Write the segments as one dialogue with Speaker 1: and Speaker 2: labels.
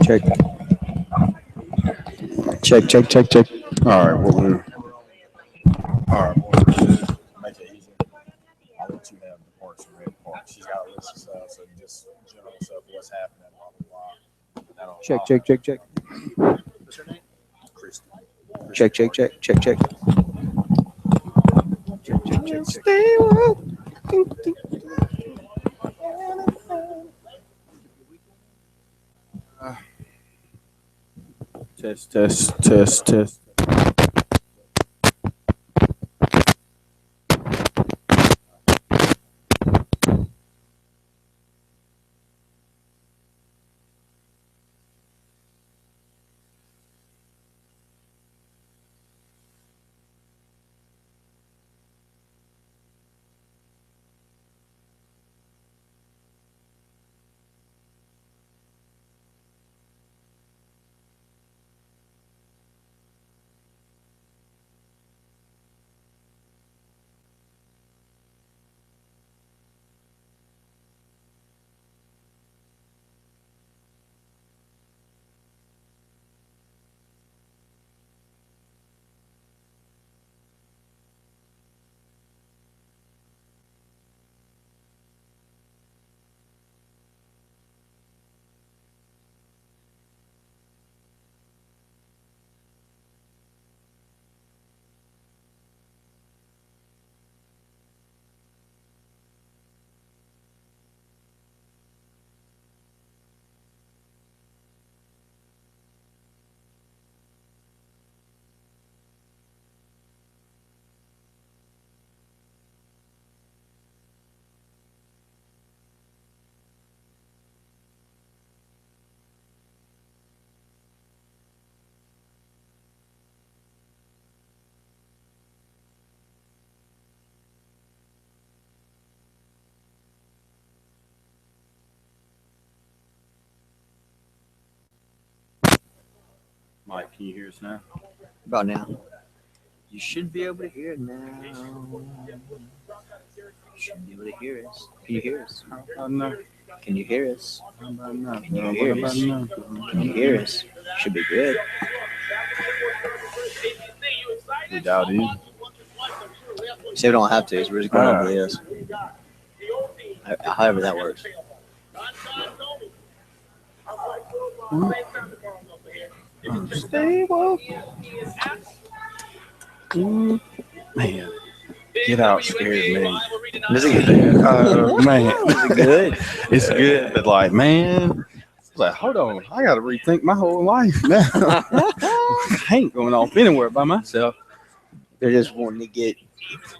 Speaker 1: Check. Check.
Speaker 2: All right, what we're all right. What we're gonna do, make it easy. I'll let you have the parts and red parts. She's got a list of stuff, so just general stuff, what's happening, blah blah blah.
Speaker 1: Check.
Speaker 2: What's her name? Christy.
Speaker 1: Check. Stay woke.
Speaker 2: Test. Mike, can you hear us now?
Speaker 1: About now. You should be able to hear it now. You should be able to hear us. Can you hear us?
Speaker 2: No.
Speaker 1: Can you hear us?
Speaker 2: No.
Speaker 1: Can you hear us? Can you hear us? Should be good.
Speaker 2: We doubt it.
Speaker 1: See, we don't have to. So we're just going over this. However that works.
Speaker 2: Stay woke. Man, Get Out scared me.
Speaker 1: Is it good?
Speaker 2: Man,
Speaker 1: Is it good?
Speaker 2: it's good, but like, man, it's like, hold on, I got to rethink my whole life now. I ain't going off anywhere by myself.
Speaker 1: They're just wanting to get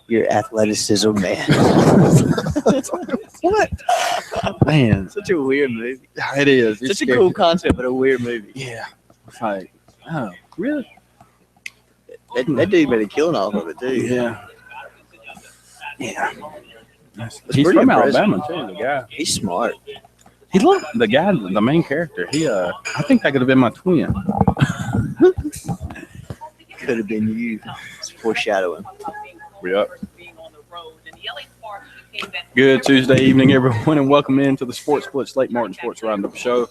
Speaker 1: your athleticism, man.
Speaker 2: What? Man,
Speaker 1: Such a weird movie.
Speaker 2: it is. It's
Speaker 1: Such a
Speaker 2: scary.
Speaker 1: cool concept, but a weird movie.
Speaker 2: Yeah. It's like, oh, really?
Speaker 1: That dude made a killing off of it, too.
Speaker 2: Yeah. Yeah.
Speaker 1: It's
Speaker 2: He's
Speaker 1: pretty
Speaker 2: from
Speaker 1: impressive.
Speaker 2: Alabama too. The guy.
Speaker 1: He's smart.
Speaker 2: He looked the guy, the main character. I think that could have been my twin.
Speaker 1: Could have been you. It's foreshadowing.
Speaker 2: Yep. Good Tuesday evening, everyone, and welcome into the Sports Blitz Lake Martin Sports Roundup Show.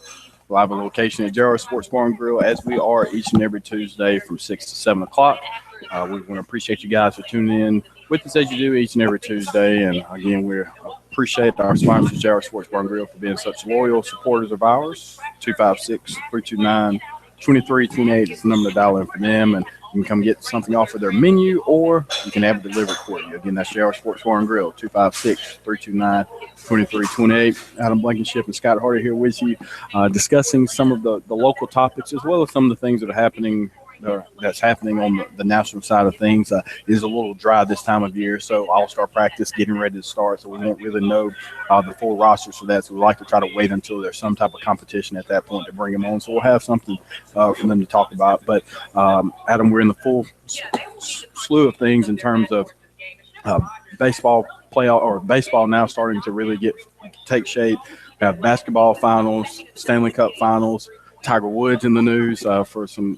Speaker 2: Live on location at Jarrah Sports Bar and Grill, as we are each and every Tuesday from 6 to 7 o'clock. We want to appreciate you guys for tuning in with us as you do each and every Tuesday. And again, we appreciate our sponsors, Jarrah Sports Bar and Grill, for being such loyal supporters of ours. 256-329-2330 2328 is the number to dial in for them, and you can come get something off of their menu, or you can have it delivered for you. Again, that's JR Sports Bar and Grill, 256-329-2328. Adam Blankenship and Scott Hardy here with you, discussing some of the local topics as well as some of the things that are happening that's happening on the national side of things. It is a little dry this time of year, so all-star practice getting ready to start, so we won't really know the full rosters for that, so we like to try to wait until there's some type of competition at that point to bring them on, so we'll have something for them to talk about. But Adam, we're in the full slew of things in terms of baseball playoff, or baseball now starting to really take shape. We have basketball finals, Stanley Cup finals, Tiger Woods in the news for some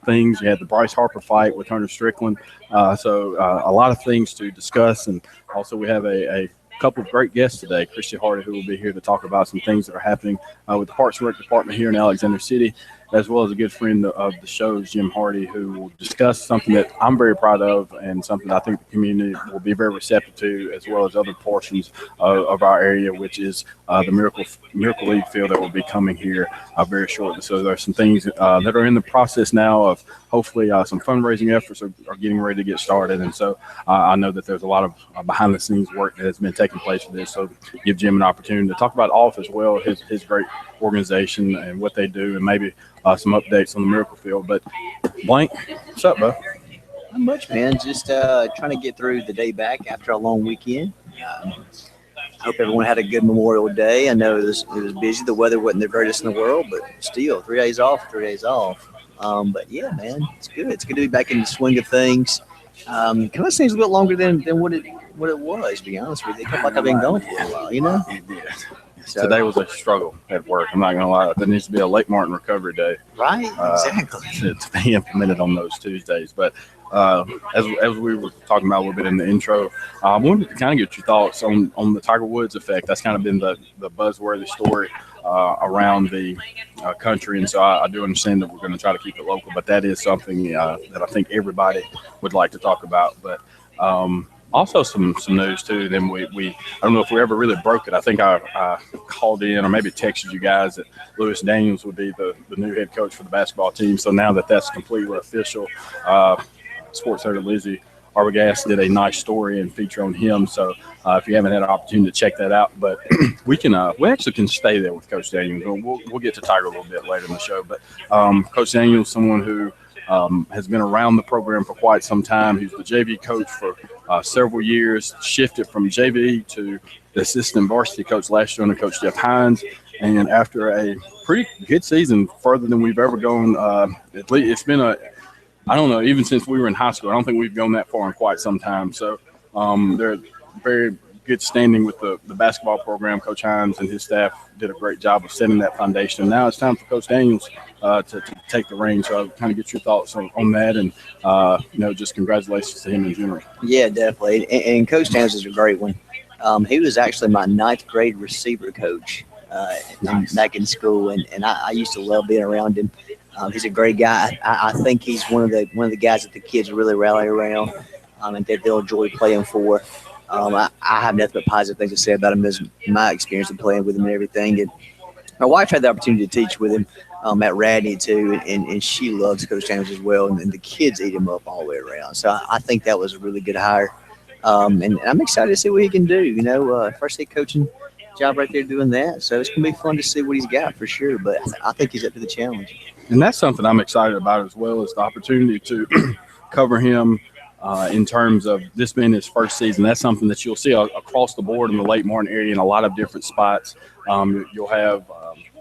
Speaker 2: things. You had the Bryce Harper fight with Hunter Strickland. So a lot of things to discuss. And also we have a couple of great guests today. Christy Hardy, who will be here to talk about some things that are happening with the Parks and Rec Department here in Alexander City, as well as a good friend of the show, Jim Hardy, who will discuss something that I'm very proud of and something I think the community will be very receptive to, as well as other portions of our area, which is the Miracle League field that will be coming here very shortly. So there are some things that are in the process now of hopefully some fundraising efforts are getting ready to get started. And so I know that there's a lot of behind-the-scenes work that has been taking place for this. So give Jim an opportunity to talk about Off as well, his great organization and what they do, and maybe some updates on the Miracle Field. But Blank, what's up, bro?
Speaker 1: Not much, man. Just trying to get through the day back after a long weekend. I hope everyone had a good Memorial Day. I know it was busy. The weather wasn't the greatest in the world, but still, 3 days off. But yeah, man, it's good. It's good to be back in the swing of things. Kind of seems a bit longer than what it was, to be honest with you. It felt like I've been gone for a while, you know?
Speaker 2: It did. So, today was a struggle at work. I'm not going to lie. There needs to be a Lake Martin recovery day.
Speaker 1: Right, exactly.
Speaker 2: To be implemented on those Tuesdays. But as we were talking about a little bit in the intro, I wanted to kind of get your thoughts on the Tiger Woods effect. That's kind of been the buzzworthy story around the country. And so I do understand that we're going to try to keep it local, but that is something that I think everybody would like to talk about. But also some news too. Then we I don't know if we ever really broke it. I think I called in or maybe texted you guys that Lewis Daniels would be the new head coach for the basketball team. So now that's completely official, sports editor Lizzie Arbogast did a nice story and feature on him. So if you haven't had an opportunity to check that out, but we actually can stay there with Coach Daniels. We'll get to Tiger a little bit later in the show. But Coach Daniels, someone who has been around the program for quite some time. He's the JV coach for several years, shifted from JV to the assistant varsity coach last year under Coach Jeff Hines. And after a pretty good season, further than we've ever gone, at least it's been I don't know, even since we were in high school, I don't think we've gone that far in quite some time. So they're very good standing with the basketball program. Coach Hines and his staff did a great job of setting that foundation. And now it's time for Coach Daniels to take the reins. So I'll kind of get your thoughts on that, and just congratulations to him in general.
Speaker 1: Yeah, definitely. And Coach Daniels is a great one. He was actually my 9th grade receiver coach back in school, and I used to love being around him. He's a great guy. I think he's one of the guys that the kids really rally around, and that they'll enjoy playing for. I have nothing but positive things to say about him, as my experience of playing with him and everything. And my wife had the opportunity to teach with him at Radney too, and she loves Coach Daniels as well, and the kids eat him up all the way around. So I think that was a really good hire, and I'm excited to see what he can do. First head coaching job right there doing that. So it's going to be fun to see what he's got for sure, but I think he's up to the challenge.
Speaker 2: And that's something I'm excited about as well, as the opportunity to cover him in terms of this being his first season. That's something that you'll see across the board in the Lake Martin area in a lot of different spots. You'll have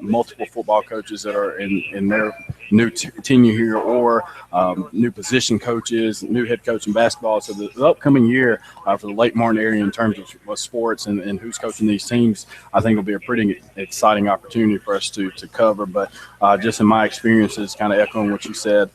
Speaker 2: multiple football coaches that are in their new tenure here, or new position coaches, new head coach in basketball. So the upcoming year for the Lake Martin area in terms of sports and who's coaching these teams, I think will be a pretty exciting opportunity for us to cover. But just in my experiences, kind of echoing what you said,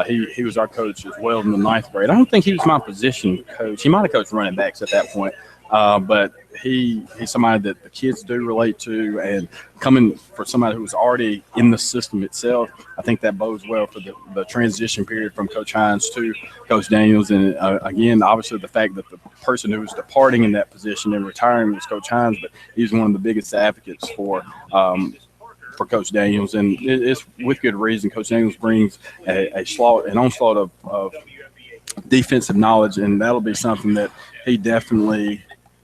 Speaker 2: he was our coach as well in the 9th grade. I don't think he was my position coach. He might have coached running backs at that point. But he's somebody that the kids do relate to, and coming for somebody who was already in the system itself, I think that bodes well for the transition period from Coach Hines to Coach Daniels. And again, obviously the fact that the person who was departing in that position and retiring was Coach Hines, but he's one of the biggest advocates for for Coach Daniels, and it's with good reason. Coach Daniels brings an onslaught of defensive knowledge, and that'll be something that he definitely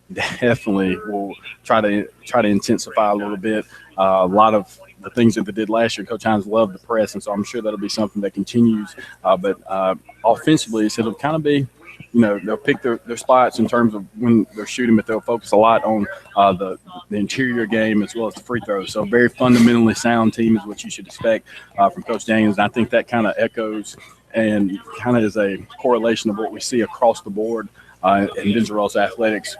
Speaker 2: will try to intensify a little bit. A lot of the things that they did last year, Coach Hines loved the press, and so I'm sure that'll be something that continues. But offensively, so it'll kind of be, they'll pick their spots in terms of when they're shooting, but they'll focus a lot on the interior game as well as the free throws. So a very fundamentally sound team is what you should expect from Coach Daniels. And I think that kind of echoes and kind of is a correlation of what we see across the board in Venturel's athletics.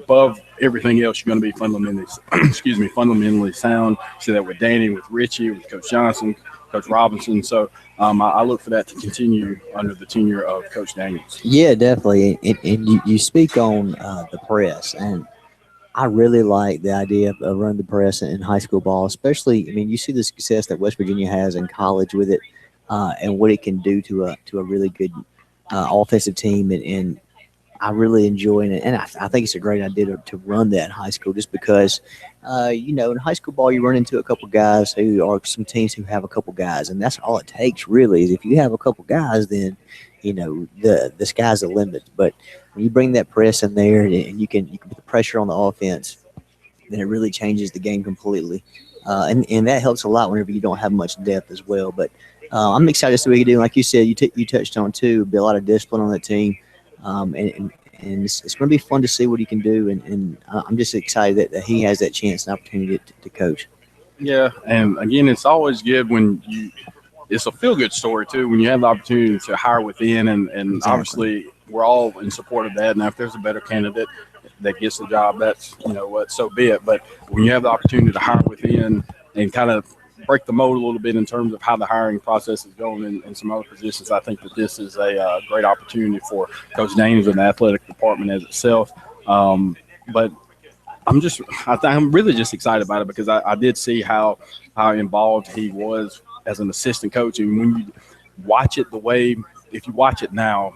Speaker 2: Above everything else, you're going to be fundamentally sound. See that with Danny, with Richie, with Coach Johnson, Coach Robinson. So I look for that to continue under the tenure of Coach Daniels.
Speaker 1: Yeah, definitely. And you speak on the press, and I really like the idea of running the press in high school ball, especially. I mean, you see the success that West Virginia has in college with it, and what it can do to a really good offensive team, and I really enjoy it, and I think it's a great idea to run that in high school, just because, in high school ball you run into a couple guys who are some teams who have a couple guys, and that's all it takes really. Is if you have a couple guys, then the sky's the limit. But when you bring that press in there, and you can put the pressure on the offense, then it really changes the game completely, and that helps a lot whenever you don't have much depth as well. But I'm excited to see what you do. Like you said, you touched on too, be a lot of discipline on that team. And it's going to be fun to see what he can do. And I'm just excited that he has that chance and opportunity to coach.
Speaker 2: Yeah, and again, it's always good when it's a feel-good story, too, when you have the opportunity to hire within, and
Speaker 1: Exactly.
Speaker 2: Obviously we're all in support of that. Now, if there's a better candidate that gets the job, that's, so be it. But when you have the opportunity to hire within and kind of break the mold a little bit in terms of how the hiring process is going in some other positions, I think that this is a great opportunity for Coach Daniels and the athletic department as itself. But I'm really just excited about it because I did see how involved he was as an assistant coach. And when you watch it if you watch it now,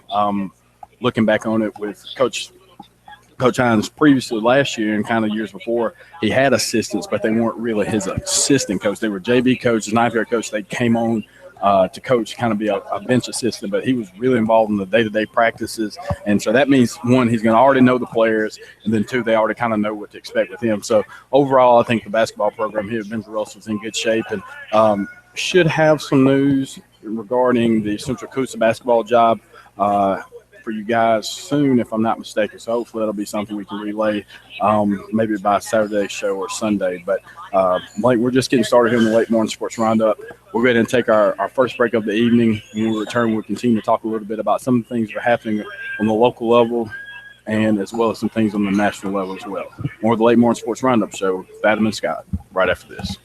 Speaker 2: looking back on it with Coach Hines previously last year and kind of years before, he had assistants, but they weren't really his assistant coach. They were JV coaches, ninth grade coach. They came on to coach, kind of be a bench assistant, but he was really involved in the day-to-day practices. And so that means, one, he's going to already know the players, and then two, they already kind of know what to expect with him. So overall, I think the basketball program here at Venturel's is in good shape, and should have some news regarding the Central Coosa basketball job for you guys soon, if I'm not mistaken. So hopefully that'll be something we can relay maybe by Saturday's show or Sunday. But Blake, we're just getting started here in the Late Morning Sports Roundup. We'll go ahead and take our first break of the evening. When we return, we'll continue to talk a little bit about some of the things that are happening on the local level and as well as some things on the national level as well. More of the Late Morning Sports Roundup show with Adam and Scott right after this.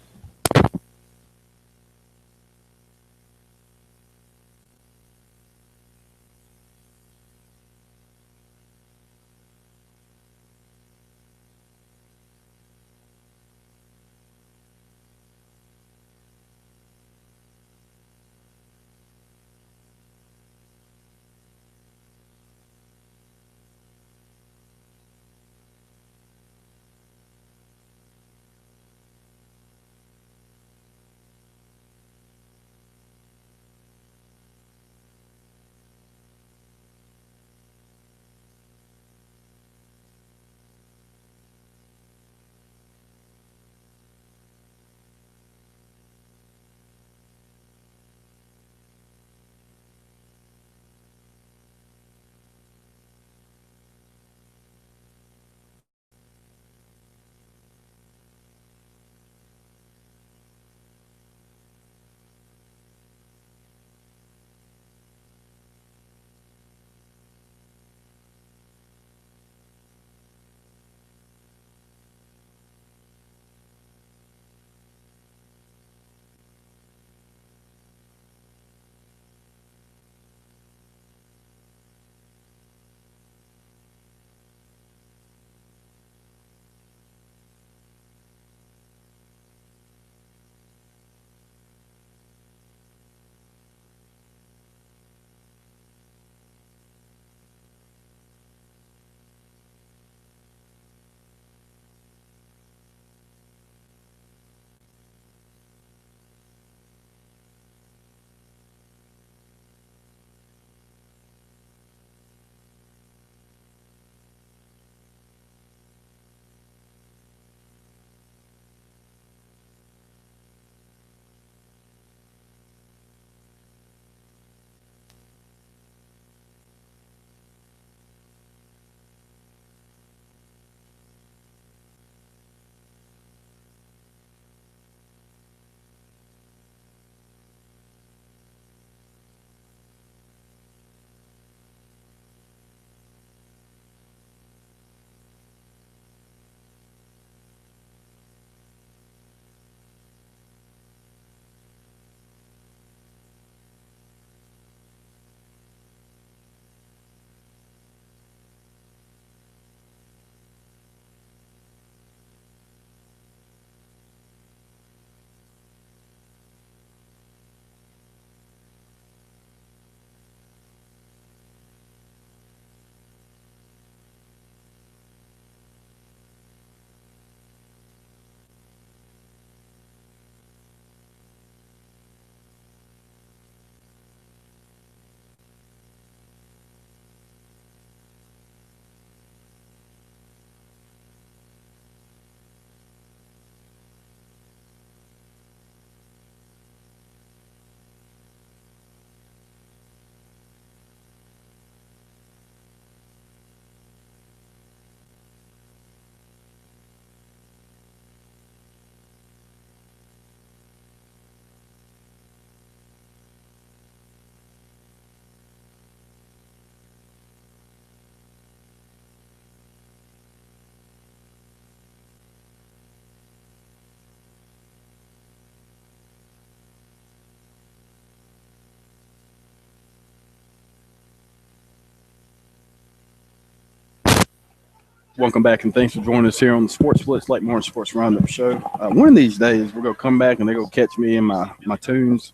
Speaker 2: Welcome back, and thanks for joining us here on the Sports Blitz Lake Martin Sports Roundup show. One of these days, we're going to come back and they're going to catch me in my tunes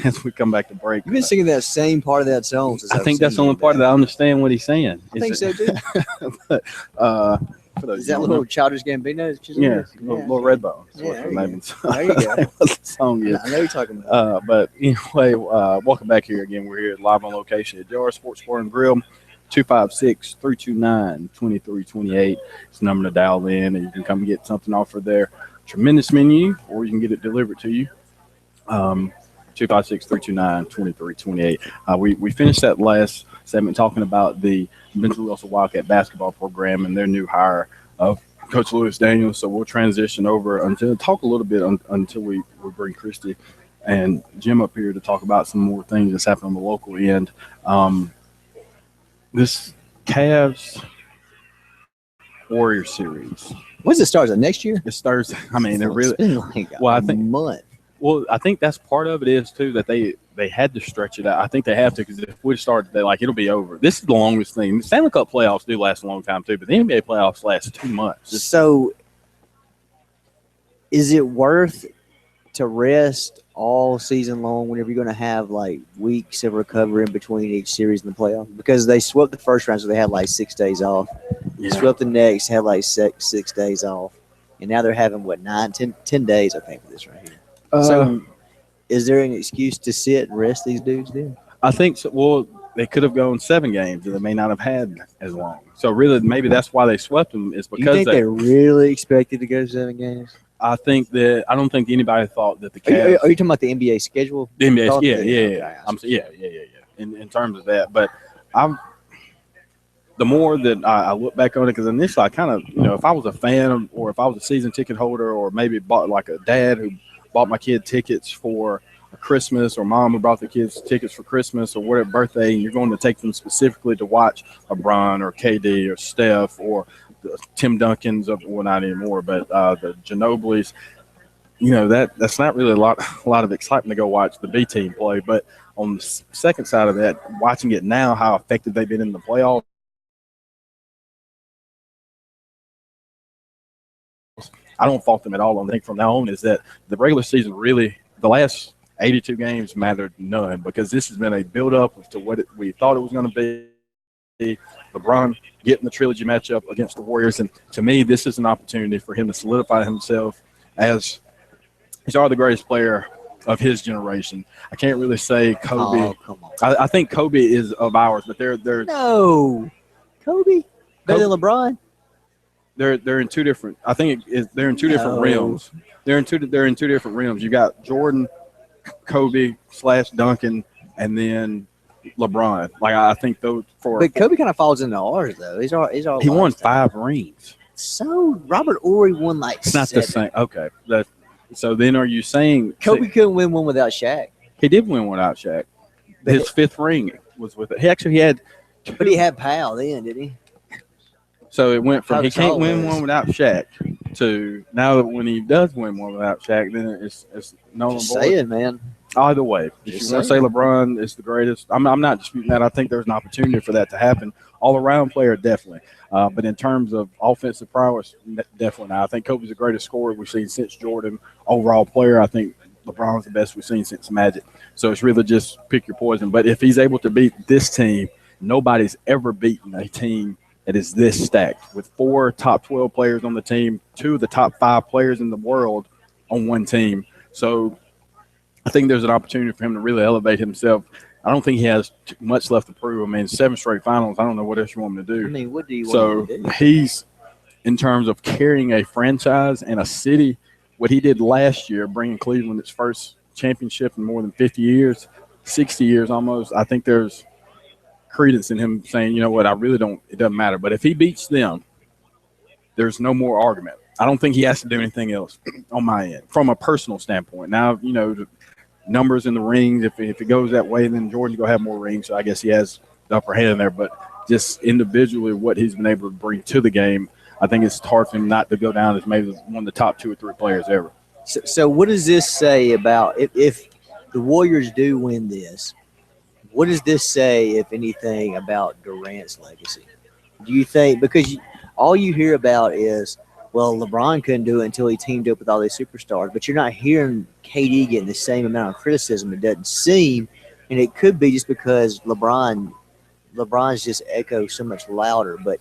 Speaker 2: as we come back to break.
Speaker 1: You've been singing that same part of that song since
Speaker 2: I think that's the only part that I understand what he's saying.
Speaker 1: I think so, too.
Speaker 2: But,
Speaker 1: is that little Childish Gambino?
Speaker 2: Yeah, little Redbone.
Speaker 1: Yeah,
Speaker 2: There you
Speaker 1: go.
Speaker 2: what the song is.
Speaker 1: I know you're talking about.
Speaker 2: But anyway, welcome back here again. We're here live on location at JR Sports Bar and Grill. 256-329-2328. It's the number to dial in, and you can come and get something off of their tremendous menu, or you can get it delivered to you. 256-329-2328. We finished that last segment talking about the Benjamin Wilson Wildcat basketball program and their new hire of Coach Lewis Daniels. So we'll transition over talk a little bit until we bring Christy and Jim up here to talk about some more things that's happening on the local end. This Cavs Warrior series.
Speaker 1: When's it start? Is it next year?
Speaker 2: It starts. I mean,
Speaker 1: It's been like
Speaker 2: Well, I
Speaker 1: a
Speaker 2: think-
Speaker 1: month.
Speaker 2: Well, I think that's part of it is too that they had to stretch it out. I think they have to, because if we start, it'll be over. This is the longest thing. The Stanley Cup playoffs do last a long time too, but the NBA playoffs last 2 months.
Speaker 1: So, is it worth to rest all season long whenever you're going to have like weeks of recovery in between each series in the playoffs? Because they swept the first round, so they had like 6 days off.
Speaker 2: Yeah.
Speaker 1: Swept the next, had like 6 days off. And now they're having, 10 days, I think, for this right here. So, is there an excuse to sit and rest these dudes then?
Speaker 2: I think so. Well, they could have gone 7 games, and they may not have had as long. So really, maybe that's why they swept them. Is
Speaker 1: Do
Speaker 2: because
Speaker 1: you think they really expected to go 7 games?
Speaker 2: I don't think anybody thought that the
Speaker 1: Are
Speaker 2: Cavs.
Speaker 1: you talking about the NBA schedule?
Speaker 2: The NBA,
Speaker 1: Thought
Speaker 2: yeah.
Speaker 1: that-
Speaker 2: Yeah. In terms of that, but the more that I look back on it, because initially I kind of, if I was a fan or if I was a season ticket holder, or maybe bought like a dad who bought my kid tickets for Christmas, or mom who brought the kids tickets for Christmas or whatever birthday, and you're going to take them specifically to watch LeBron or KD or Steph or the Tim Duncans well, not anymore, but the Ginobili's, that's not really a lot of excitement to go watch the B team play. But on the second side of that, watching it now, how effective they've been in the playoffs, I don't fault them at all. I think from now on is that the regular season really, the last 82 games mattered none, because this has been a build-up to what we thought it was going to be. LeBron getting the trilogy matchup against the Warriors, and to me, this is an opportunity for him to solidify himself as he's already the greatest player of his generation. I can't really say Kobe.
Speaker 1: Oh, come on.
Speaker 2: I think Kobe is of ours, but they're
Speaker 1: No. Kobe? Better than LeBron?
Speaker 2: they're in two different. I think they're in two different realms. They're in two different realms. You got Jordan, Kobe / Duncan, and then LeBron. Like I think those four.
Speaker 1: But Kobe kind of falls into ours, though. He's all
Speaker 2: He won
Speaker 1: lifestyle.
Speaker 2: 5 rings.
Speaker 1: So Robert Ory won like
Speaker 2: It's not
Speaker 1: 7.
Speaker 2: the same. Okay. So then are you saying
Speaker 1: Kobe couldn't win one without Shaq,
Speaker 2: he did win without Shaq? His 5th ring was with it. He had.
Speaker 1: but he had Powell then, didn't he?
Speaker 2: So it went from
Speaker 1: How
Speaker 2: he can't
Speaker 1: tall
Speaker 2: win
Speaker 1: was?
Speaker 2: one without Shaq to now that when he does win one without Shaq, then it's no
Speaker 1: Just
Speaker 2: more.
Speaker 1: saying, man.
Speaker 2: Either way, if
Speaker 1: Just
Speaker 2: you want to say LeBron is the greatest, I'm not disputing that. I think there's an opportunity for that to happen. All around player, definitely. But in terms of offensive prowess, definitely not. I think Kobe's the greatest scorer we've seen since Jordan. Overall player, I think LeBron's the best we've seen since Magic. So it's really just pick your poison. But if he's able to beat this team, nobody's ever beaten a team that is this stacked with 4 top 12 players on the team, 2 of the top 5 players in the world on one team. So I think there's an opportunity for him to really elevate himself. I don't think he has much left to prove. I mean, 7 straight finals. I don't know what else you want him to do.
Speaker 1: I mean, what do you
Speaker 2: So
Speaker 1: want him to do?
Speaker 2: he's, in terms of carrying a franchise and a city, what he did last year, bringing Cleveland its first championship in more than 50 years, 60 years almost, I think there's credence in him saying, you know what, it doesn't matter. But if he beats them, there's no more argument. I don't think he has to do anything else on my end from a personal standpoint. Now, the numbers in the rings, if it goes that way, then Jordan's going to have more rings. So I guess he has the upper hand there. But just individually what he's been able to bring to the game, I think it's hard for him not to go down as maybe one of the top 2 or 3 players ever.
Speaker 1: So what does this say about if the Warriors do win this? What does this say, if anything, about Durant's legacy? Do you think, because all you hear about is, well, LeBron couldn't do it until he teamed up with all these superstars. But you're not hearing KD getting the same amount of criticism. It doesn't seem, and it could be just because LeBron's just echo so much louder. But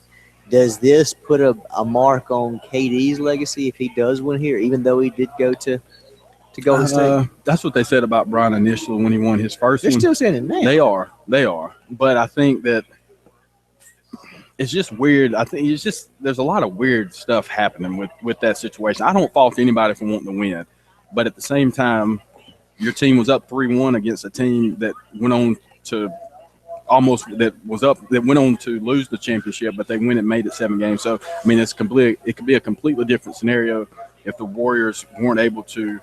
Speaker 1: does this put a mark on KD's legacy if he does win here, even though he did go to Golden State?
Speaker 2: That's what they said about Brian initially when he won his first
Speaker 1: They're
Speaker 2: one.
Speaker 1: still saying it now.
Speaker 2: They are. But I think that it's just weird. I think it's just there's a lot of weird stuff happening with that situation. I don't fault anybody for wanting to win, but at the same time, your team was up 3-1 against a team that went on to went on to lose the championship, but they went and made it 7 games. So I mean, it could be a completely different scenario if the Warriors weren't able to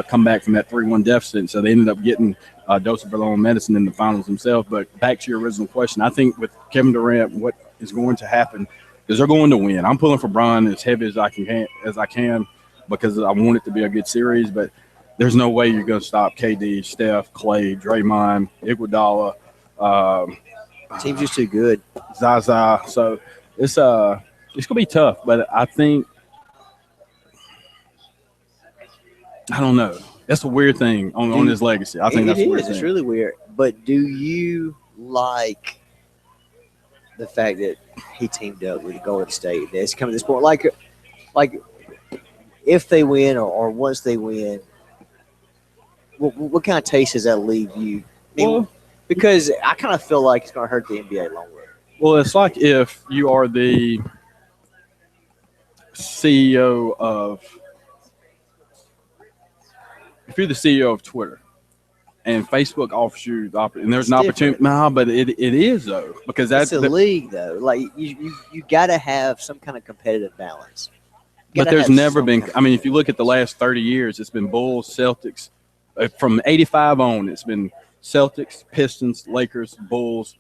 Speaker 2: come back from that 3-1 deficit. So they ended up getting a dose of their own medicine in the finals themselves. But back to your original question, I think with Kevin Durant, what is going to happen is they're going to win. I'm pulling for Bron as heavy as I can because I want it to be a good series. But there's no way you're going to stop KD, Steph, Clay, Draymond, Iguodala.
Speaker 1: Team's just too good.
Speaker 2: Zaza. So it's going to be tough. But I think I don't know. That's a weird thing on his legacy. I think that's a weird thing.
Speaker 1: It's really weird. But do you like the fact that he teamed up with Golden State? It's coming to this point. Like if they win or once they win, what kind of taste does that leave you? Because I kind of feel like it's going to hurt the NBA long run.
Speaker 2: Well, it's like if you are the CEO of Twitter and Facebook offers you the opportunity, and there's an opportunity. No, but it is though, because that's
Speaker 1: a league though. Like you got to have some kind of competitive balance.
Speaker 2: But there's never been. I mean, if you look at the last 30 years, it's been Bulls, Celtics. From '85 on, it's been Celtics, Pistons, Lakers, Bulls.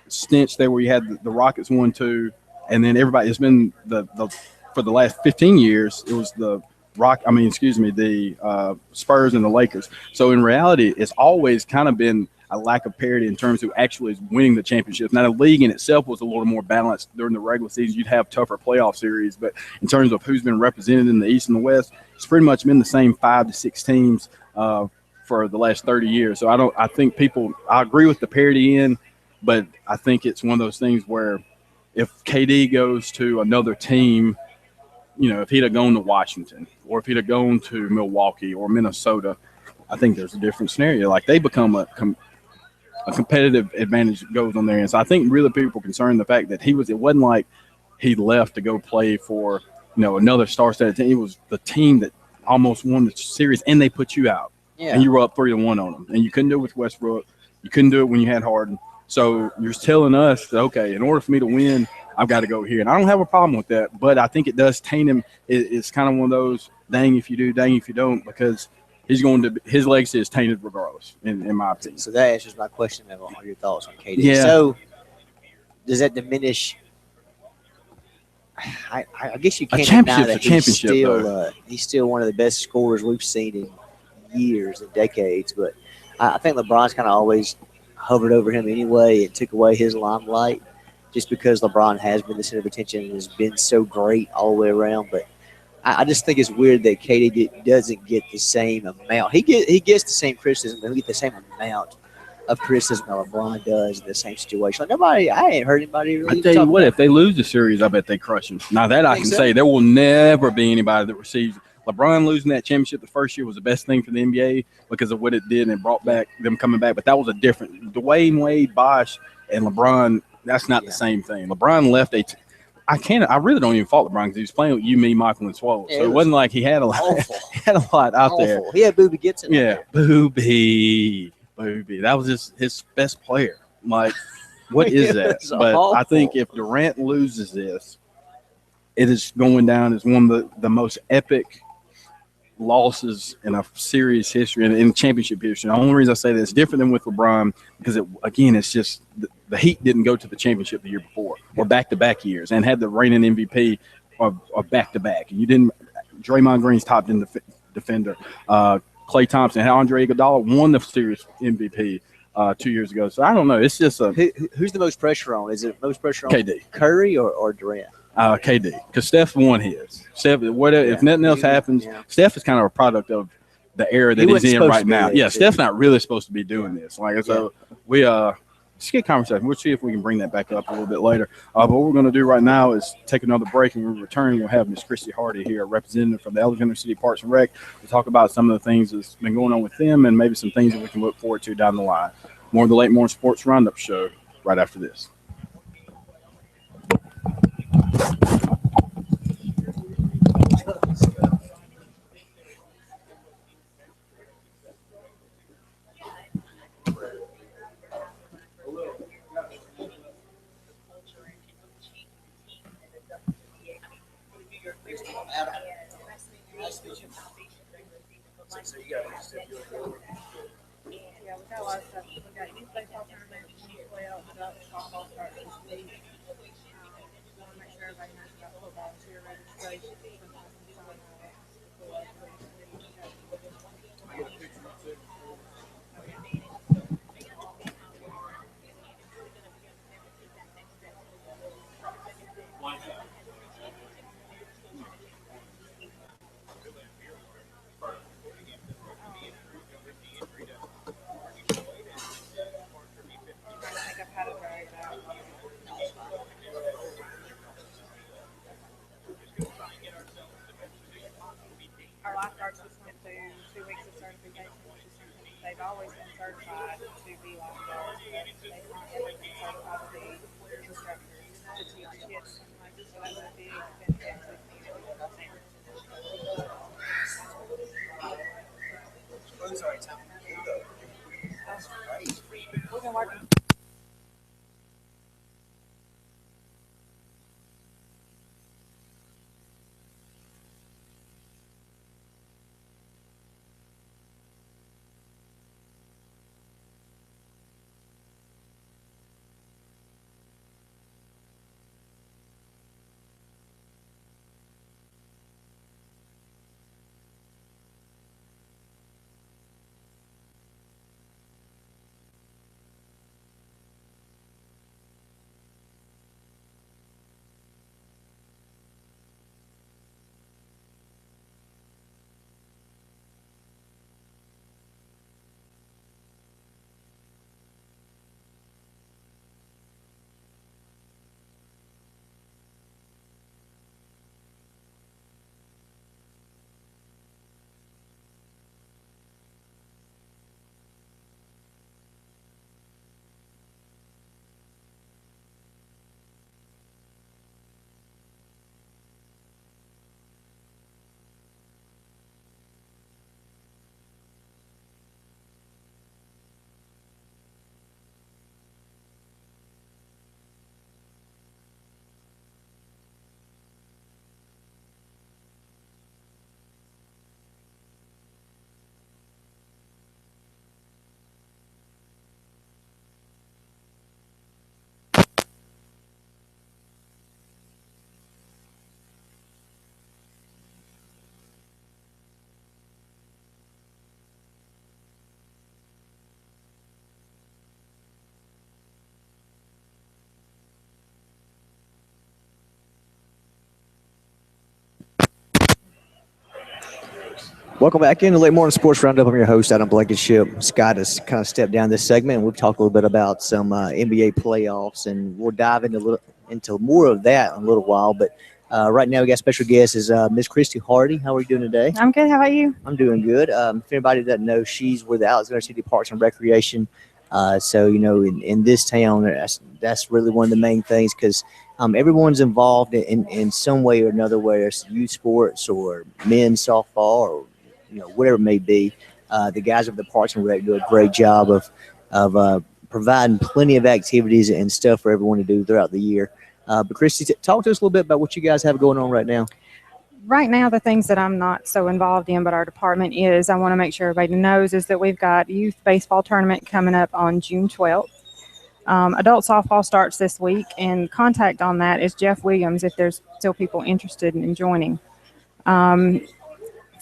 Speaker 2: Stinch there where you had the Rockets 1-2, and then everybody. It's been the for the last 15 years. It was the Spurs and the Lakers. So in reality, it's always kind of been a lack of parity in terms of actually winning the championships. Now, the league in itself was a little more balanced during the regular season. You'd have tougher playoff series, but in terms of who's been represented in the East and the West, it's pretty much been the same 5 to 6 teams for the last 30 years. So I agree with the parity in, but I think it's one of those things where if KD goes to another team, if he'd have gone to Washington or if he'd have gone to Milwaukee or Minnesota, I think there's a different scenario. Like they become a competitive advantage that goes on there. And so I think really people are concerned the fact that it wasn't like he left to go play for, another star-studded team. It was the team that almost won the series and they put you out. Yeah. And you were up 3-1 on them. And you couldn't do it with Westbrook. You couldn't do it when you had Harden. So you're telling us that, okay, in order for me to win, I've got to go here. And I don't have a problem with that, but I think it does taint him. It's kind of one of those dang if you do, dang if you don't, because his legacy is tainted regardless, in my opinion.
Speaker 1: So that answers my question of all your thoughts on KD.
Speaker 2: Yeah.
Speaker 1: So does that diminish? I guess you can't deny that he's still one of the best scorers we've seen in years and decades. But I think LeBron's kind of always hovered over him anyway. It took away his limelight just because LeBron has been the center of attention and has been so great all the way around. But I just think it's weird that KD doesn't get the same amount. He gets the same criticism, but he gets the same amount of criticism that LeBron does in the same situation. Like I ain't heard anybody really.
Speaker 2: I tell you what, if they lose the series, I bet they crush him. Now that I can say, there will never be anybody that receives. LeBron losing that championship the first year was the best thing for the NBA because of what it did and brought back them coming back. But that was a different Dwayne Wade, Bosh, and LeBron. That's not the same thing. LeBron left I really don't even fault LeBron because he was playing with you, me, Michael, and Swole. So it wasn't like he had a lot out there.
Speaker 1: He had Boobie Gibson.
Speaker 2: Yeah, Boobie. That was just his best player. Like, what is that? But awful. I think if Durant loses this, it is going down as one of the most epic losses in a series history and in championship history. The only reason I say that it's different than with LeBron because it's just the Heat didn't go to the championship the year before or back-to-back years and had the reigning MVP or back-to-back. And you didn't. Draymond Green's top end defender. Klay Thompson and Andre Iguodala won the series MVP 2 years ago. So I don't know. It's just
Speaker 1: who's the most pressure on? Is it most pressure on
Speaker 2: KD,
Speaker 1: Curry, or Durant?
Speaker 2: KD, because Steph won his. Steph, whatever, if nothing else happens, Steph is kind of a product of the era that he's in right now. Yeah, Steph's not really supposed to be doing this. Like, so we just get conversation. We'll see if we can bring that back up a little bit later. But what we're going to do right now is take another break, and when we return, we'll have Miss Christy Hardy here, representative from the Alexander City Parks and Rec, to talk about some of the things that's been going on with them and maybe some things that we can look forward to down the line. More of the Late Morning Sports Roundup show right after this.
Speaker 3: Yeah, we got a lot of stuff. We got youth baseball tournament, adult softball starts this week. Want to make sure everybody knows about the volunteer registration. Our lifeguards just went through 2 weeks of certification, which is something they've always been certified to be lifeguards, but they aren't ever been certified to be instructors to teach kids. So that's a big benefit to the community. We've been working.
Speaker 1: Welcome back into Late Morning Sports Roundup. I'm your host, Adam Blankenship. Scott has kind of stepped down this segment, and we've talked a little bit about some NBA playoffs, and we'll dive into more of that in a little while. But right now, we got special guest is Miss Christy Hardy. How are you doing today?
Speaker 3: I'm good. How about you?
Speaker 1: I'm doing good. If anybody doesn't know, she's with the Alexander City Parks and Recreation. So, you know, in this town, that's really one of the main things because everyone's involved in some way or another, whether it's youth sports or men's softball or, you know, whatever it may be. The guys of the Parks and Rec do a great job of providing plenty of activities and stuff for everyone to do throughout the year. But Christy, talk to us a little bit about what you guys have going on right now.
Speaker 3: Right now, the things that I'm not so involved in, but our department is, I want to make sure everybody knows, is that we've got youth baseball tournament coming up on June 12th. Adult softball starts this week, and contact on that is Jeff Williams if there's still people interested in joining.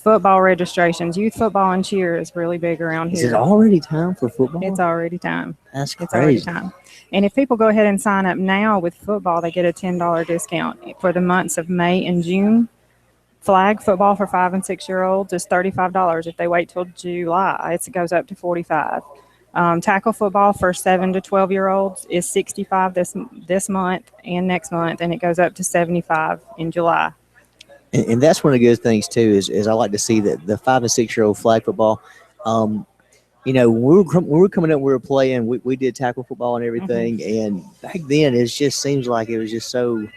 Speaker 3: Football registrations, youth football and cheer is really big around
Speaker 1: Is
Speaker 3: here.
Speaker 1: it already time for football?
Speaker 3: It's already time.
Speaker 1: That's
Speaker 3: It's already
Speaker 1: crazy.
Speaker 3: time. And if people go ahead and sign up now with football, they get a $10 discount for the months of May and June. Flag football for 5 and 6 year olds is $35. If they wait till July, it goes up to $45. Tackle football for 7 to 12 year olds is $65 this month and next month, and it goes up to $75 in July.
Speaker 1: And that's one of the good things too is I like to see that the 5 and 6 year old flag football. You know, when we were coming up, we were playing. We did tackle football and everything, and back then it just seems like it was just so.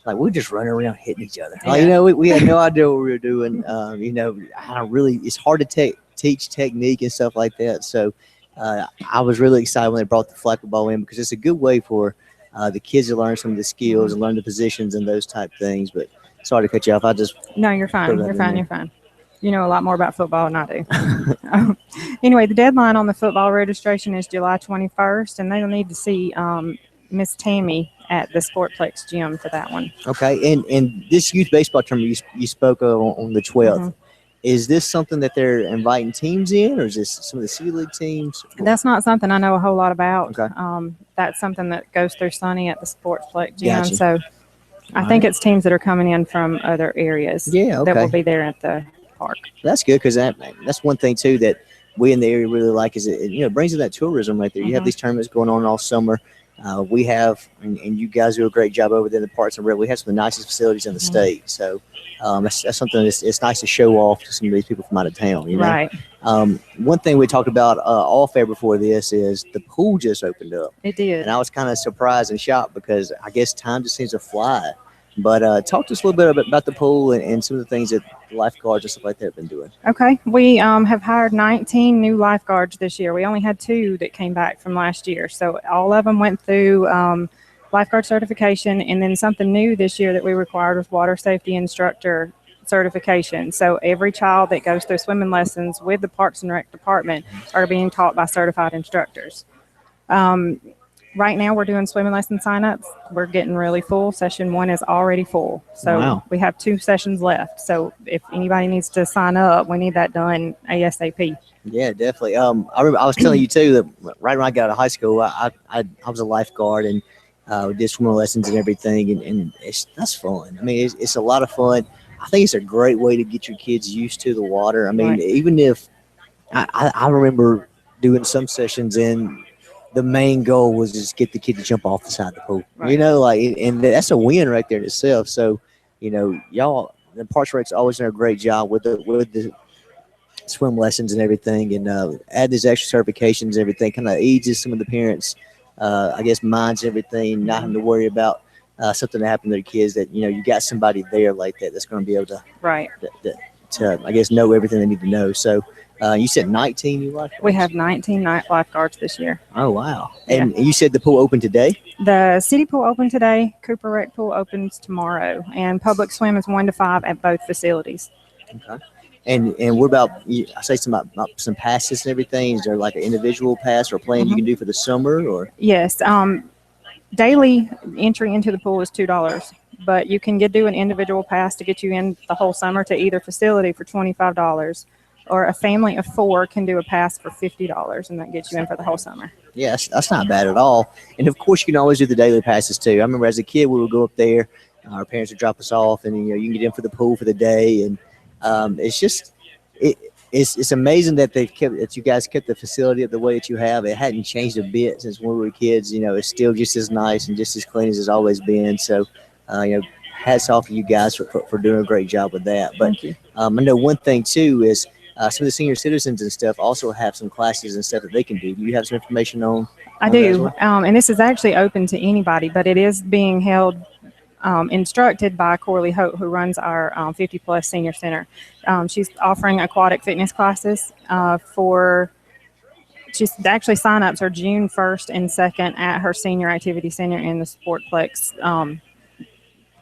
Speaker 1: Like we were just running around hitting each other. Like, you know, we had no idea what we were doing. You know, it's hard to teach technique and stuff like that. So I was really excited when they brought the flag football in because it's a good way for the kids to learn some of the skills and learn the positions and those type things. But sorry to cut you off.
Speaker 3: No, you're fine. You're fine. You're fine. You know a lot more about football than I do. Anyway, the deadline on the football registration is July 21st, and they'll need to see Miss Tammy at the Sportplex gym for that one.
Speaker 1: Okay, and this youth baseball tournament you spoke of on the 12th, is this something that they're inviting teams in, or is this some of the City League teams?
Speaker 3: That's not something I know a whole lot about.
Speaker 1: Okay.
Speaker 3: That's something that goes through Sunny at the Sportplex gym.
Speaker 1: Gotcha.
Speaker 3: So I think it's teams that are coming in from other areas that will be there at the park.
Speaker 1: That's good because that's one thing too that we in the area really like is it brings in that tourism right there. You have these tournaments going on all summer. We have, and you guys do a great job over there in the Parks and Rec. We have some of the nicest facilities in the state. So that's something it's nice to show off to some of these people from out of town. You know?
Speaker 3: Right.
Speaker 1: One thing we talked about off air before this is the pool just opened up.
Speaker 3: It did.
Speaker 1: And I was kind of surprised and shocked because I guess time just seems to fly. But talk to us a little bit about the pool and some of the things that lifeguards and stuff like that have been doing.
Speaker 3: Okay. We have hired 19 new lifeguards this year. We only had 2 that came back from last year. So all of them went through lifeguard certification. And then something new this year that we required was water safety instructor certification. So every child that goes through swimming lessons with the Parks and Rec department are being taught by certified instructors. Right now, we're doing swimming lesson signups. We're getting really full. Session 1 is already full. So we have 2 sessions left. So if anybody needs to sign up, we need that done ASAP.
Speaker 1: Yeah, definitely. I remember I was telling you too that right when I got out of high school, I was a lifeguard and we did swimming lessons and everything, and that's fun. I mean, it's a lot of fun. I think it's a great way to get your kids used to the water. I mean, even if I remember doing some sessions and the main goal was just get the kid to jump off the side of the pool, you know, and that's a win right there in itself. So, y'all, the Parks Rec's always done a great job with the swim lessons and everything, and add these extra certifications and everything kind of eases some of the parents, I guess, minds and everything, not having to worry about something that happened to their kids that, you got somebody there like that that's going to be able to, to, I guess, know everything they need to know. So, you said 19 new lifeguards? We have 19 lifeguards this year. Oh, wow. And you said the pool opened today? The city pool opened today. Cooper Rec pool opens tomorrow. And public swim is 1 to 5 at both facilities. Okay. And what about, I say some passes and everything? Is there like an individual pass or plan you can do for the summer? Or Yes. Daily entry into the pool is $2. But you can do an individual pass to get you in the whole summer to either facility for $25. Or a family of 4 can do a pass for $50, and that gets you in for the whole summer. Yeah, that's not bad at all. And, of course, you can always do the daily passes, too. I remember as a kid, we would go up there. Our parents would drop us off, and, you can get in for the pool for the day. And it's just it's amazing that you guys kept the facility the way that you have. It hadn't changed a bit since when we were kids. It's still just as nice and just as clean as it's always been. So, hats off to you guys for doing a great job with that. But Thank you. I know one thing, too, is – some of the senior citizens and stuff also have some classes and stuff that they can do. Do you have some information on? I do. And this is actually open to anybody, but it is being held, instructed by Corley Hope, who runs our 50-plus senior center. She's offering aquatic fitness classes actually sign-ups are June 1st and 2nd at her senior activity center in the Sportplex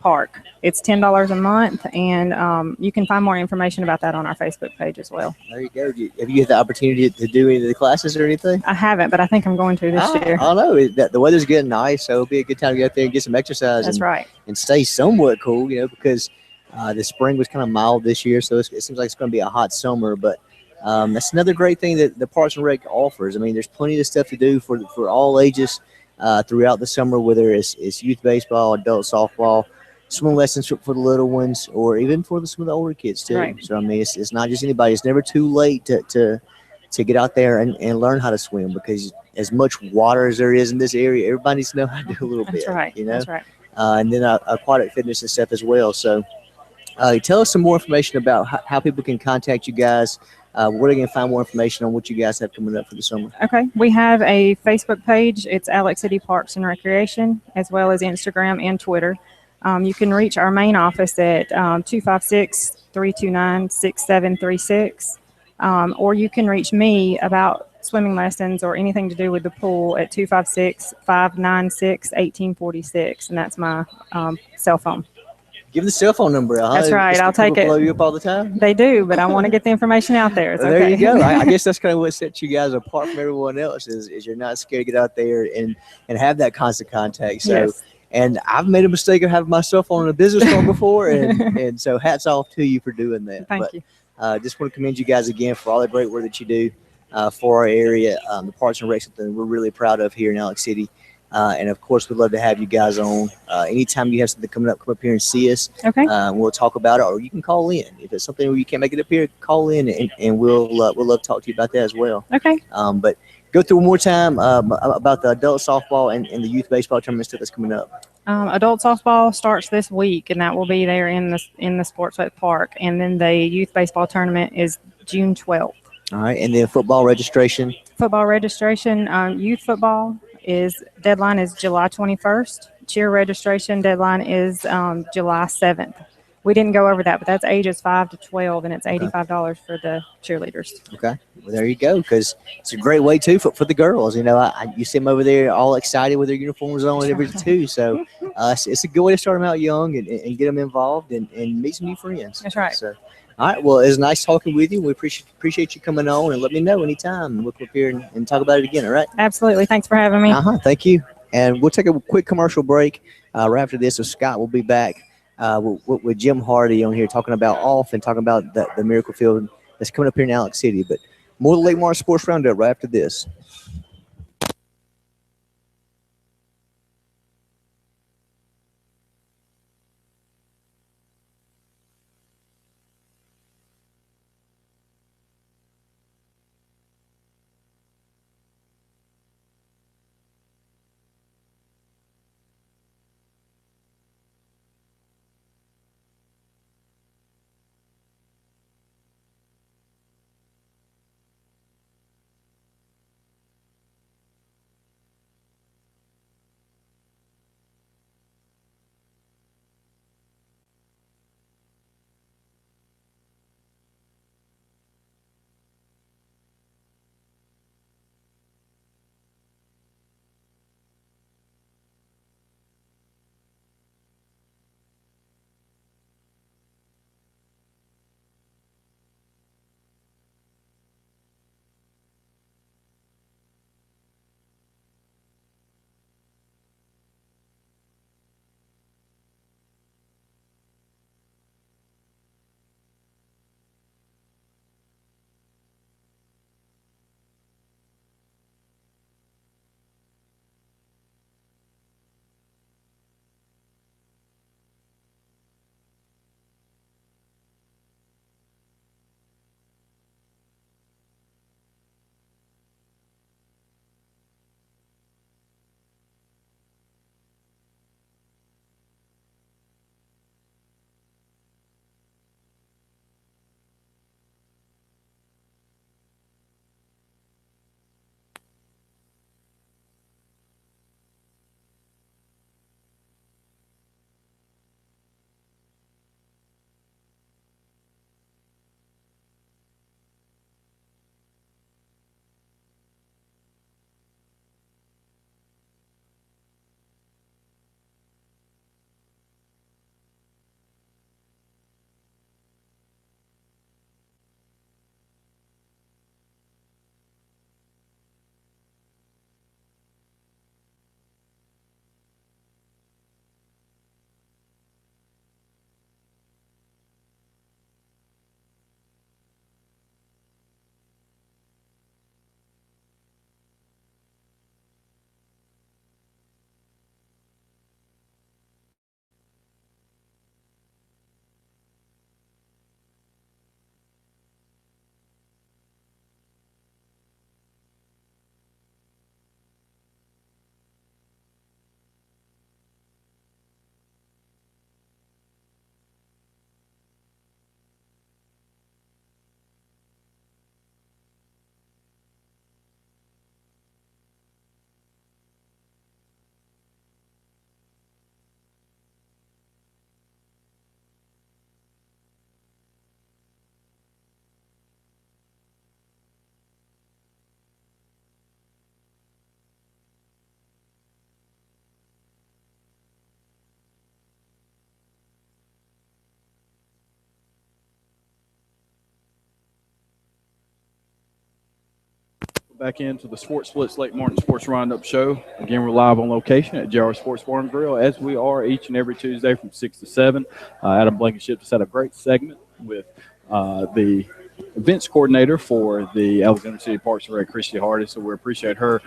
Speaker 1: park. It's $10 a month, and you can find more information about that on our Facebook page as well. There you go. Have you had the opportunity to do any of the classes or anything? I haven't, but I think I'm going to this year. I don't know. The weather's getting nice, so it'll be a good time to get out there and get some exercise. That's right. And stay somewhat cool, because The spring was kind of mild this year, so it seems like it's going to be a hot summer. But that's another great thing that the Parks and Rec offers. I mean, there's plenty of stuff to do for all ages throughout the summer, whether it's youth baseball, adult softball, swim lessons for the little ones, or even for some of the older kids too.
Speaker 4: Right.
Speaker 1: So I mean, it's not just anybody. It's never too late to get out there and learn how to swim, because as much water as there is in this area, everybody needs to know how to do a little
Speaker 4: That's
Speaker 1: bit.
Speaker 4: right.
Speaker 1: You know,
Speaker 4: That's right.
Speaker 1: and then aquatic fitness and stuff as well. So. Tell us some more information about how people can contact you guys. Where they can find more information on what you guys have coming up for the summer.
Speaker 4: Okay. We have a Facebook page. It's Alex City Parks and Recreation, as well as Instagram and Twitter. You can reach our main office at 256-329-6736. Or you can reach me about swimming lessons or anything to do with the pool at 256-596-1846. And that's my cell phone.
Speaker 1: Give the cell phone number out.
Speaker 4: That's right. I'll take it.
Speaker 1: Blow you up all the time.
Speaker 4: They do, but I want to get the information out there. It's
Speaker 1: There
Speaker 4: okay.
Speaker 1: you go. I guess that's kind of what sets you guys apart from everyone else is you're not scared to get out there and have that constant contact. So,
Speaker 4: Yes.
Speaker 1: and I've made a mistake of having my cell phone in a business phone before, and so hats off to you for doing that.
Speaker 4: Thank you.
Speaker 1: Just want to commend you guys again for all the great work that you do for our area. The Parks and Rec, something we're really proud of here in Alex City. And of course, we'd love to have you guys on. Anytime you have something coming up, come up here and see us.
Speaker 4: Okay.
Speaker 1: We'll talk about it, or you can call in. If it's something where you can't make it up here, call in, and we'll love to talk to you about that as well.
Speaker 4: Okay.
Speaker 1: But go through one more time about the adult softball and the youth baseball tournament stuff that's coming up.
Speaker 4: Adult softball starts this week, and that will be there in the Sportz Park. And then the youth baseball tournament is June 12th.
Speaker 1: All right, and then football registration.
Speaker 4: Football registration, youth football deadline is July 21st. Cheer registration deadline is July 7th. We didn't go over that, but that's ages 5 to 12, and it's $85 for the cheerleaders.
Speaker 1: Okay, well, there you go, because it's a great way too for the girls. You know, you see them over there all excited with their uniforms on and everything too. So it's a good way to start them out young and get them involved and meet some new friends.
Speaker 4: That's right.
Speaker 1: So, all right, well, it's nice talking with you. We appreciate you coming on, and let me know anytime. We'll come up here and talk about it again. All right.
Speaker 4: Absolutely. Thanks for having me.
Speaker 1: Thank you. And we'll take a quick commercial break right after this. So Scott will be back with Jim Hardy on here talking about and talking about the Miracle Field that's coming up here in Alex City. But more of the Lake Martin Sports Roundup right after this.
Speaker 2: Back into the Sports Blitz Lake Martin Sports Roundup show. Again, we're live on location at JR Sports Bar and Grill, as we are each and every Tuesday from 6 to 7. Adam Blankenship just had a great segment with the events coordinator for the Alexander City Parks and Rec, Christy Hardy. So we appreciate her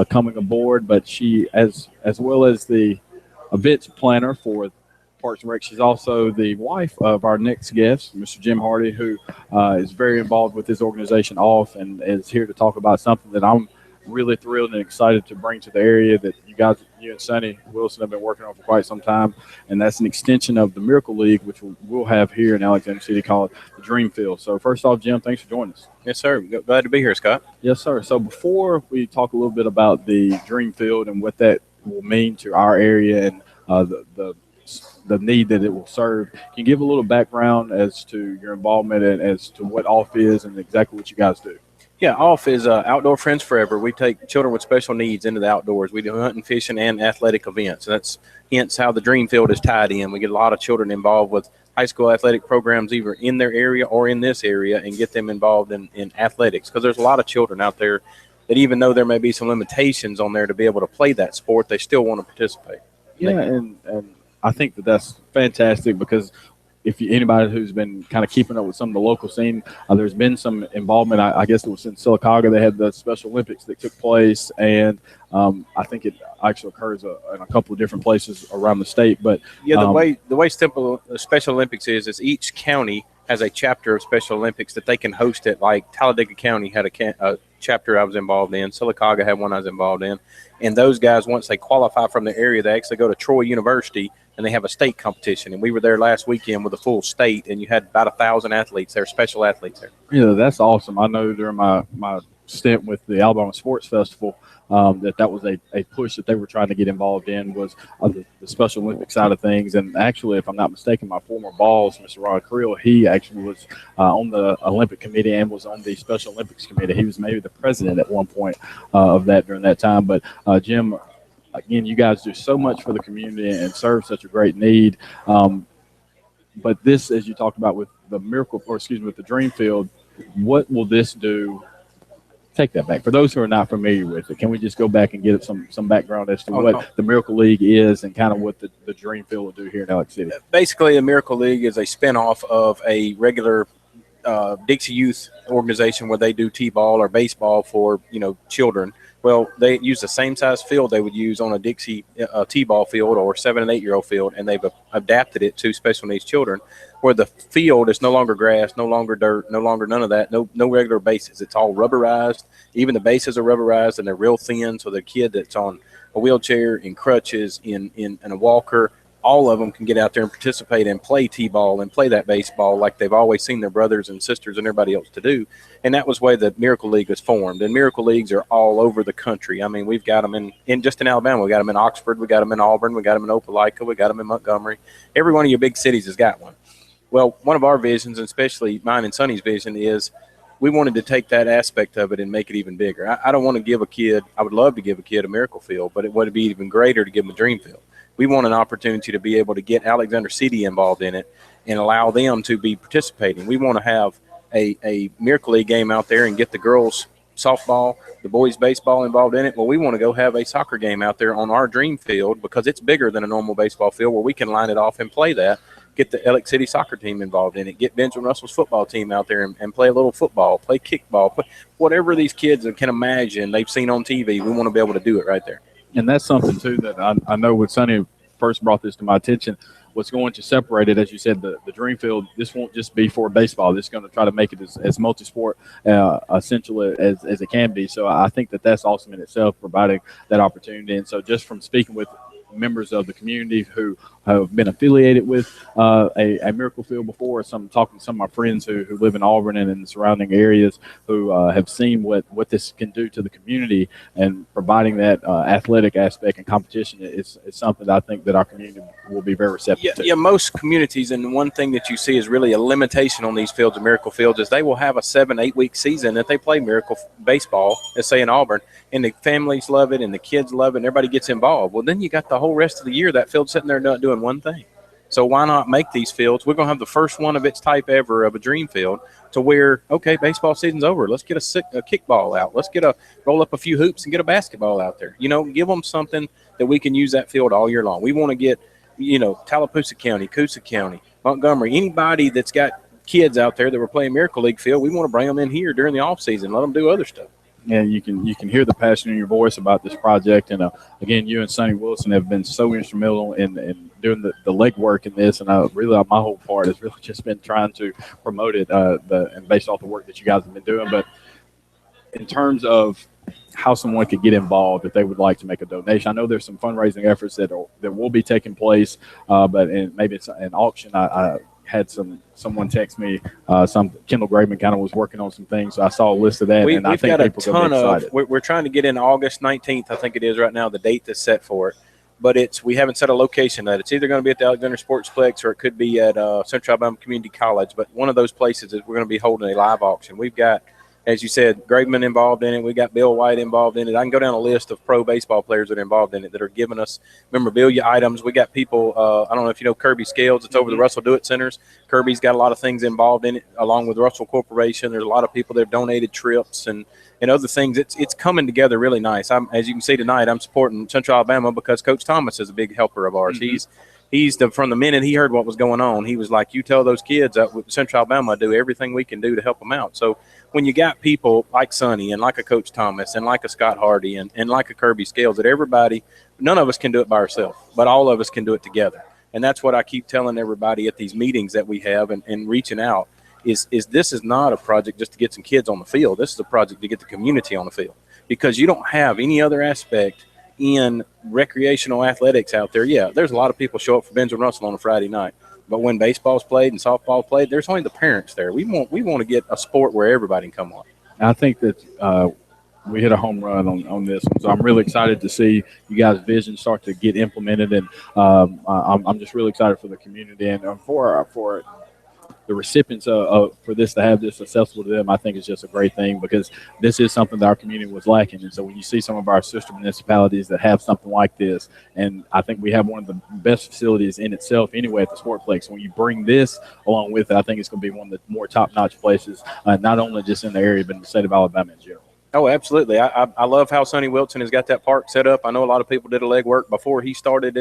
Speaker 2: coming aboard. But she, as well as the events planner for Parks and Rec, she's also the wife of our next guest, Mr. Jim Hardy, who is very involved with his organization OFF and is here to talk about something that I'm really thrilled and excited to bring to the area that you and Sonny Wilson have been working on for quite some time, and that's an extension of the Miracle League, which we'll have here in Alexander City called the Dream Field. So first off, Jim, thanks for joining us.
Speaker 5: Yes, sir. Glad to be here, Scott.
Speaker 2: Yes, sir. So before we talk a little bit about the Dream Field and what that will mean to our area and the need that it will serve, can you give a little background as to your involvement and as to what OFF is and exactly what you guys do?
Speaker 5: Yeah, OFF is Outdoor Friends Forever. We take children with special needs into the outdoors. We do hunting, fishing, and athletic events. And that's hence how the Dream Field is tied in. We get a lot of children involved with high school athletic programs either in their area or in this area and get them involved in athletics, because there's a lot of children out there that, even though there may be some limitations on there to be able to play that sport, they still want to participate.
Speaker 2: Yeah, and I think that's fantastic, because if anybody who's been kind of keeping up with some of the local scene, there's been some involvement. I guess it was in Silicaga. They had the Special Olympics that took place, and I think it actually occurs in a couple of different places around the state. But
Speaker 5: yeah, the way simple the Special Olympics is each county has a chapter of Special Olympics that they can host it. Like Talladega County had a chapter I was involved in. Silicaga had one I was involved in. And those guys, once they qualify from the area, they actually go to Troy University and they have a state competition. And we were there last weekend with a full state, and you had about 1,000 athletes there, special athletes there.
Speaker 2: Yeah, that's awesome. I know during my stint with the Alabama Sports Festival, that was a push that they were trying to get involved in, was the Special Olympics side of things. And actually, if I'm not mistaken, my former boss, Mr. Ron Creel, he actually was on the Olympic committee and was on the Special Olympics committee. He was maybe the president at one point of that during that time. But Jim, again, you guys do so much for the community and serve such a great need. But this, as you talked about with the with the Dream Field, what will this do? Take that back. For those who are not familiar with it, can we just go back and get some background as to what the Miracle League is and kind of what the Dream Field will do here in Alex City?
Speaker 5: Basically, the Miracle League is a spinoff of a regular Dixie Youth organization where they do t-ball or baseball for children. Well, they use the same size field they would use on a Dixie t-ball field or 7- and 8-year-old field, and they've adapted it to special needs children, where the field is no longer grass, no longer dirt, no longer none of that, no regular bases. It's all rubberized. Even the bases are rubberized, and they're real thin, so the kid that's on a wheelchair, in crutches, in a walker, all of them can get out there and participate and play t-ball and play that baseball like they've always seen their brothers and sisters and everybody else to do. And that was the way the Miracle League was formed. And Miracle Leagues are all over the country. I mean, we've got them in just in Alabama. We got them in Oxford. We got them in Auburn. We got them in Opelika. We got them in Montgomery. Every one of your big cities has got one. Well, one of our visions, and especially mine and Sonny's vision, is we wanted to take that aspect of it and make it even bigger. I don't want to give a kid – I would love to give a kid a Miracle Field, but it would be even greater to give them a Dream Field. We want an opportunity to be able to get Alexander City involved in it and allow them to be participating. We want to have a Miracle League game out there and get the girls softball, the boys baseball involved in it. Well, we want to go have a soccer game out there on our Dream Field, because it's bigger than a normal baseball field, where we can line it off and play that, get the Alex City soccer team involved in it, get Benjamin Russell's football team out there and play a little football, play kickball, whatever these kids can imagine they've seen on TV. We want to be able to do it right there.
Speaker 2: And that's something, too, that I know when Sonny first brought this to my attention, what's going to separate it, as you said, the Dream Field, this won't just be for baseball. This is going to try to make it as multi-sport essential as it can be. So I think that's awesome in itself, providing that opportunity. And so just from speaking with members of the community who have been affiliated with a Miracle Field before, talking to some of my friends who live in Auburn and in the surrounding areas, who have seen what this can do to the community, and providing that athletic aspect and competition is something that I think that our community will be very receptive to.
Speaker 5: Yeah, most communities, and one thing that you see is really a limitation on these fields of Miracle Fields, is they will have a 7-8 week season that they play Miracle baseball, let's say in Auburn, and the families love it and the kids love it and everybody gets involved. Well, then you got the whole rest of the year that field sitting there not doing one thing. So why not make these fields? We're going to have the first one of its type ever of a dream field to where, okay, baseball season's over. Let's get a kickball out. Let's roll up a few hoops and get a basketball out there. Give them something that we can use that field all year long. We want to get, Tallapoosa County, Coosa County, Montgomery, anybody that's got kids out there that were playing Miracle League field, we want to bring them in here during the off season, let them do other stuff.
Speaker 2: Yeah, you can hear the passion in your voice about this project, and again, you and Sonny Wilson have been so instrumental in doing the legwork in this, and really my whole part has really just been trying to promote it, and based off the work that you guys have been doing. But in terms of how someone could get involved if they would like to make a donation, I know there's some fundraising efforts that will be taking place, but maybe it's an auction. I had someone text me, Kendall Graveman kind of was working on some things, so I saw a list of that, and I think people are going to be excited.
Speaker 5: We're trying to get in August 19th, I think it is right now, the date that's set for it. But we haven't set a location that it's either going to be at the Alexander Sportsplex or it could be at Central Alabama Community College. But one of those places is we're going to be holding a live auction. We've got, as you said, Graveman involved in it. We got Bill White involved in it. I can go down a list of pro baseball players that are involved in it that are giving us memorabilia items. We got people, I don't know if you know Kirby Scales. It's over the Russell Do It Centers. Kirby's got a lot of things involved in it, along with Russell Corporation. There's a lot of people that have donated trips and other things. It's coming together really nice. As you can see tonight, I'm supporting Central Alabama because Coach Thomas is a big helper of ours. Mm-hmm. From the minute he heard what was going on, he was like, you tell those kids at Central Alabama, do everything we can do to help them out. So when you got people like Sonny and like a Coach Thomas and like a Scott Hardy and like a Kirby Scales, that everybody, none of us can do it by ourselves, but all of us can do it together. And that's what I keep telling everybody at these meetings that we have and reaching out is this is not a project just to get some kids on the field. This is a project to get the community on the field, because you don't have any other aspect in recreational athletics out there. Yeah, there's a lot of people show up for Benjamin Russell on a Friday night, but when baseball's played and softball played, there's only the parents there. We want to get a sport where everybody can come on.
Speaker 2: I think that we hit a home run on this one, so I'm really excited to see you guys' vision start to get implemented, and I'm just really excited for the community and for the recipients for this to have this accessible to them. I think it's just a great thing, because this is something that our community was lacking. And so when you see some of our sister municipalities that have something like this, and I think we have one of the best facilities in itself anyway at the Sportplex, when you bring this along with it, I think it's going to be one of the more top-notch places, not only just in the area, but in the state of Alabama in general.
Speaker 5: Oh, absolutely. I love how Sonny Wilson has got that park set up. I know a lot of people did a legwork before he started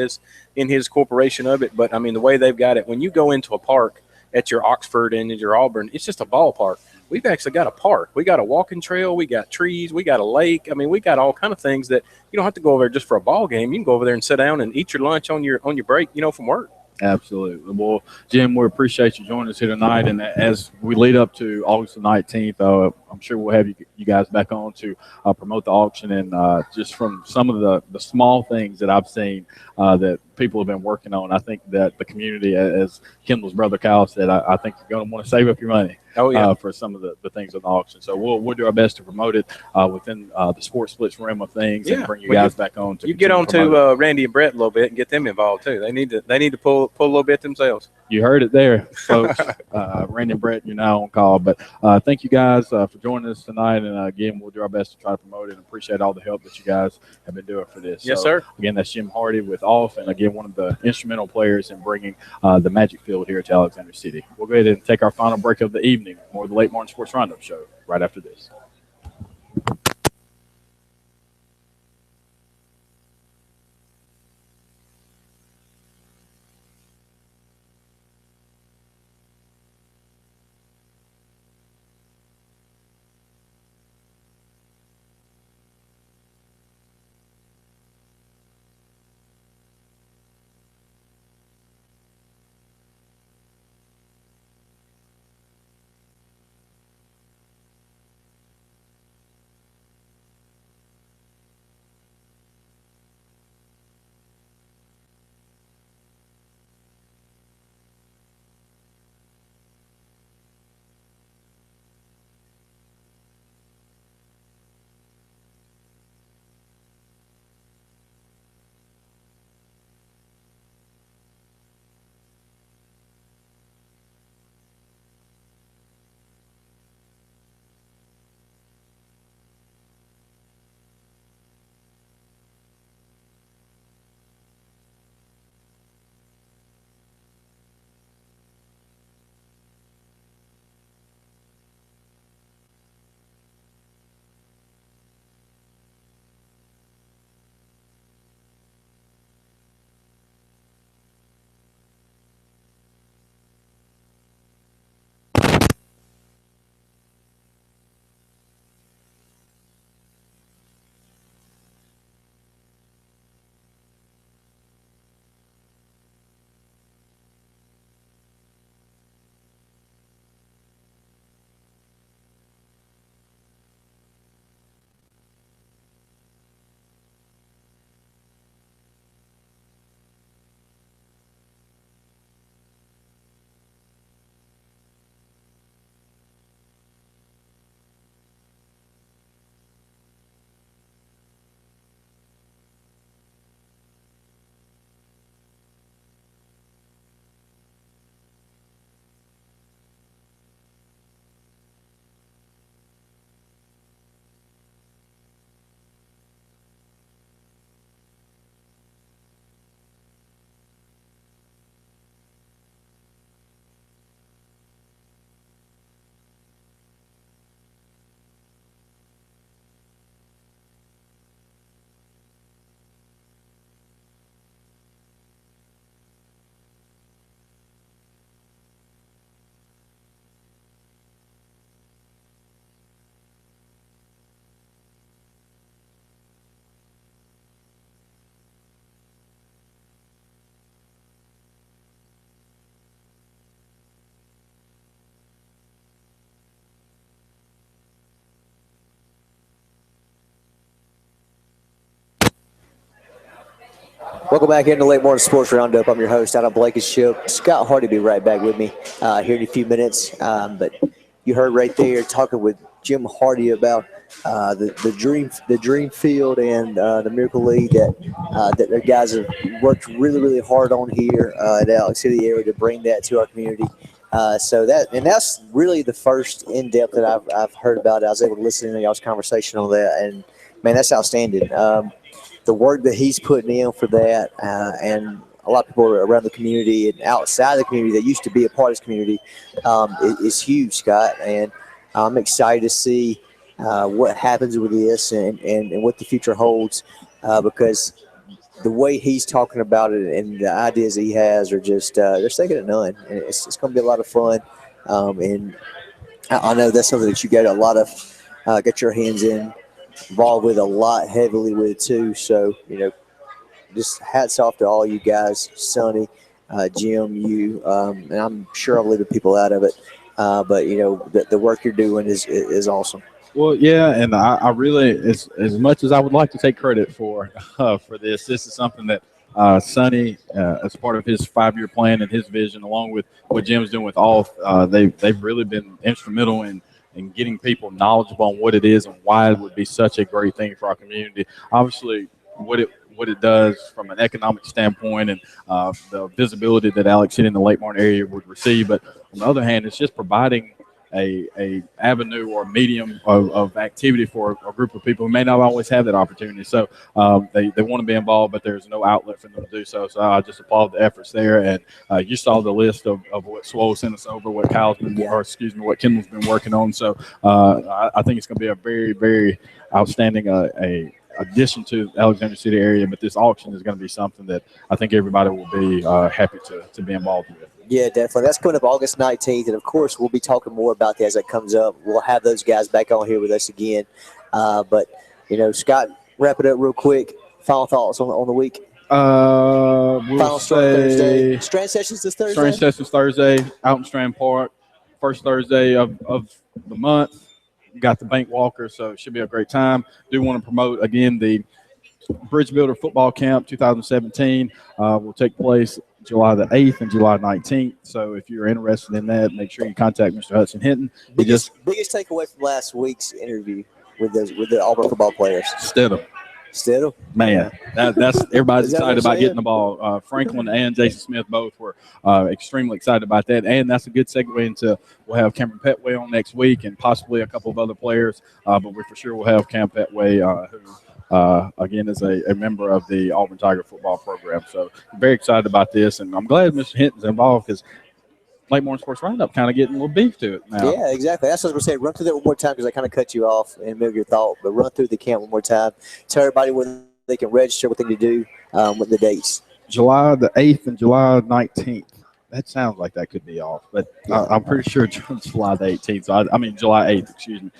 Speaker 5: in his corporation of it, but, I mean, the way they've got it, when you go into a park at your Oxford and at your Auburn, it's just a ballpark. We've actually got a park. We got a walking trail. We got trees. We got a lake. I mean, we got all kind of things that you don't have to go over there just for a ball game. You can go over there and sit down and eat your lunch on your break, from work.
Speaker 2: Absolutely. Well, Jim, we appreciate you joining us here tonight. And as we lead up to August the 19th, I'm sure we'll have you guys back on to promote the auction. And just from some of the small things that I've seen that people have been working on, I think that the community, as Kendall's brother Kyle said, I think you're going to want to save up your money.
Speaker 5: Oh, yeah.
Speaker 2: For some of the things on the auction. So we'll do our best to promote it within the Sports Splits realm of things, and bring you guys back on.
Speaker 5: You get on to Randy and Brett a little bit and get them involved too. They need to pull a little bit themselves.
Speaker 2: You heard it there, folks. Randy and Brett, you're now on call. But thank you guys for joining us tonight. And again, we'll do our best to try to promote it and appreciate all the help that you guys have been doing for this.
Speaker 5: Yes, sir.
Speaker 2: Again, that's Jim Hardy with Off, and again, one of the instrumental players in bringing the Magic Field here to Alexander City. We'll go ahead and take our final break of the evening. More of the Late Martin Sports Roundup show right after this.
Speaker 1: Welcome back into Late Morning Sports Roundup. I'm your host, Adam Blankenship. Scott Hardy will be right back with me here in a few minutes. But you heard right there talking with Jim Hardy about the dream field and the Miracle League that their guys have worked really hard on here in the Alex City area to bring that to our community. That's really the first in depth that I've heard about it. I was able to listen to y'all's conversation on that, and man, that's outstanding. The work that he's putting in for that, and a lot of people around the community and outside the community that used to be a part of this community is huge, Scott. And I'm excited to see what happens with this and what the future holds because the way he's talking about it and the ideas he has are just they're second to none. And it's going to be a lot of fun. And I know that's something that you got a lot of got your hands involved with a lot heavily with too. So, just hats off to all you guys, Sonny, Jim, you, and I'm sure I'm leaving people out of it. But the work you're doing is awesome.
Speaker 2: Well, yeah, and I really, as much as I would like to take credit for this is something that Sonny, as part of his 5-year plan and his vision, along with what Jim's doing with all, they've really been instrumental in getting people knowledgeable on what it is and why it would be such a great thing for our community. Obviously, what it does from an economic standpoint and the visibility that Alex City in the Lake Martin area would receive. But on the other hand, it's just providing a avenue or medium of activity for a group of people who may not always have that opportunity. So they want to be involved, but there's no outlet for them to do so. So I just applaud the efforts there. And you saw the list of what Swole sent us over, what what Kendall's been working on. So I think it's going to be a very, very outstanding addition to the Alexander City area. But this auction is going to be something that I think everybody will be happy to be involved with.
Speaker 1: Yeah, definitely. That's coming up August 19th. And, of course, we'll be talking more about that as that comes up. We'll have those guys back on here with us again. But Scott, wrap it up real quick. Final thoughts on the week.
Speaker 2: We'll say
Speaker 1: Thursday. Strand Sessions this Thursday?
Speaker 2: Strand Sessions Thursday out in Strand Park. First Thursday of the month. We got the bank walker, so it should be a great time. Do want to promote, again, the Bridge Builder Football Camp 2017 will take place July the 8th and July 19th. So if you're interested in that, make sure you contact Mr. Hudson Hinton.
Speaker 1: Biggest takeaway from last week's interview with the Auburn football players. Stidham.
Speaker 2: Man, that's everybody's excited about getting the ball. Franklin and Jason Smith both were extremely excited about that. And that's a good segue into we'll have Cameron Petway on next week and possibly a couple of other players. But we for sure will have Cam Petway, who again, is a member of the Auburn Tiger football program. So I'm very excited about this, and I'm glad Mr. Hinton's involved because Late Morning Sports Roundup kind of getting a little beef to it now.
Speaker 1: Yeah, exactly. That's what I was going to say. Run through that one more time because I kind of cut you off and maybe your thought, but run through the camp one more time. Tell everybody where they can register, what they need to do, with the dates.
Speaker 2: July the 8th and July 19th. That sounds like that could be off, but I'm pretty sure it's July the 18th. So I mean July 8th, excuse me,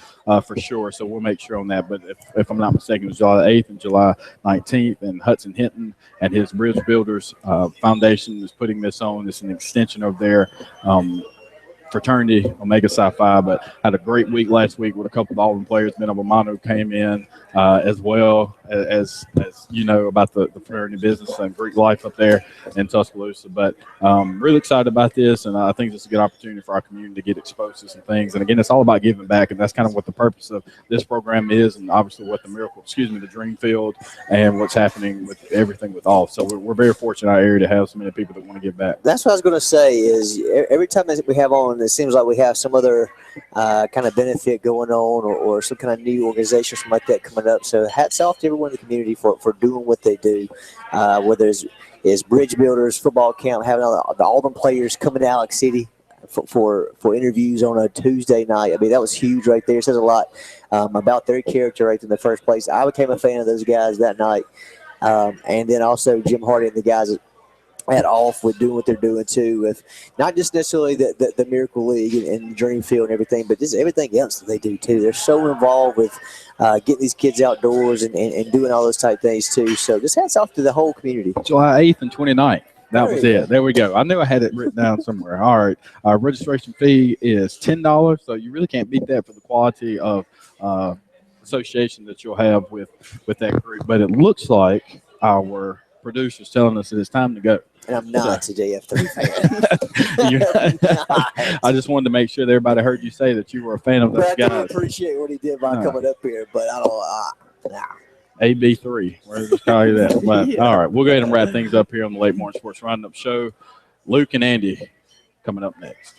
Speaker 2: for sure. So we'll make sure on that. But if I'm not mistaken, it's July the 8th and July 19th. And Hudson Hinton and his Bridge Builders Foundation is putting this on. It's an extension of their fraternity, Omega Psi Phi, but had a great week last week with a couple of Auburn players. Ben Obamano came in as well as you know about the fraternity business and Greek life up there in Tuscaloosa. But really excited about this, and I think it's a good opportunity for our community to get exposed to some things. And again, it's all about giving back, and that's kind of what the purpose of this program is, and obviously what the Dream Field, and what's happening with everything with all. So we're very fortunate in our area to have so many people that want to give back.
Speaker 1: That's what I was going to say is every time that we have on, it seems like we have some other kind of benefit going on or some kind of new organization, something like that coming up. So hats off to everyone in the community for doing what they do, whether it's Bridge Builders, football camp, having all the Auburn players coming to Alex City for interviews on a Tuesday night. I mean, that was huge right there. It says a lot about their character right in the first place. I became a fan of those guys that night. And then also Jim Hardy and the guys at off with doing what they're doing too, with not just necessarily the Miracle League and the Dream Field and everything, but just everything else that they do too. They're so involved with getting these kids outdoors and doing all those type things too. So just hats off to the whole community.
Speaker 2: July 8th and 29th. That was it. There we go. I knew I had it written down somewhere. All right. Our registration fee is $10, so you really can't beat that for the quality of association that you'll have with that group. But it looks like our producer's telling us that it's time to go.
Speaker 1: And I'm not a JF3 fan.
Speaker 2: I just wanted to make sure that everybody heard you say that you were a fan of those
Speaker 1: But I do
Speaker 2: guys.
Speaker 1: appreciate what he did by coming up here, but I don't. Nah.
Speaker 2: AB3. We're just call you that. But,
Speaker 1: Yeah.
Speaker 2: all right, we'll go ahead and wrap things up here on the Late Morning Sports Roundup show. Luke and Andy coming up next.